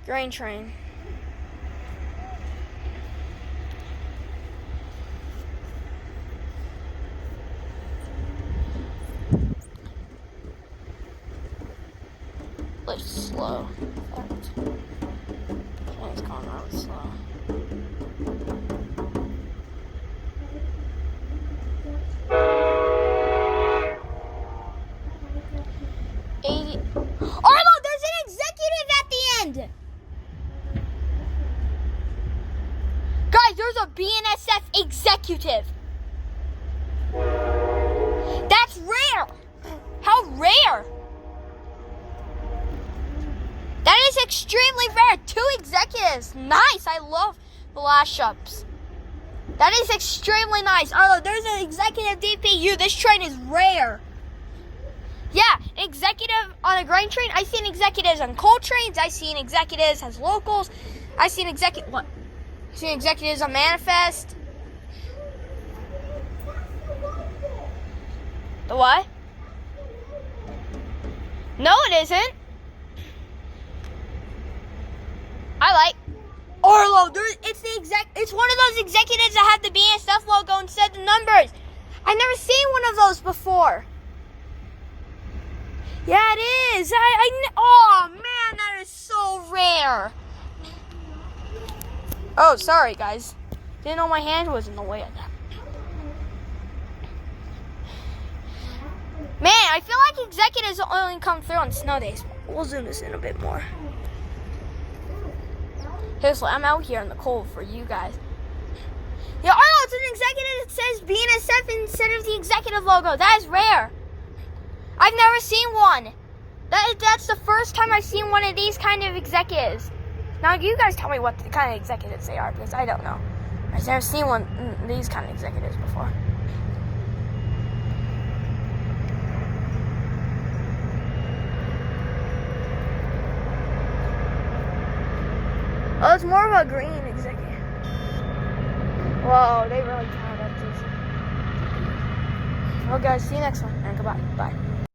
Grain train. It's slow. Train's going really slow. Arlo, there's an executive at the end! Guys, there's a BNSF executive. That's rare. How rare. That is extremely rare. 2 executives. Nice. I love the last shops. That is extremely nice. Arlo, there's an executive DPU. This train is rare. Yeah, executive on a grain train. I've seen executives on coal trains. I've seen executives as locals. I've seen executives on manifest. The what? No, it isn't. I like Arlo. It's one of those executives that have the BNSF logo instead of the numbers. I've never seen one of those before. Yeah, it is. Oh, man, that is so rare. Oh, sorry, guys. Didn't know my hand was in the way of that. Man, I feel like executives only come through on snow days. We'll zoom this in a bit more. Seriously, I'm out here in the cold for you guys. Yeah, oh, it's an executive that says BNSF instead of the executive logo. That is rare. I've never seen one. That's the first time I've seen one of these kind of executives. Now, you guys tell me what the kind of executives they are, because I don't know. I've never seen these kind of executives before. Oh, it's more of a green executive. Whoa, they really tied up this. Well, guys, see you next one, and goodbye. Bye.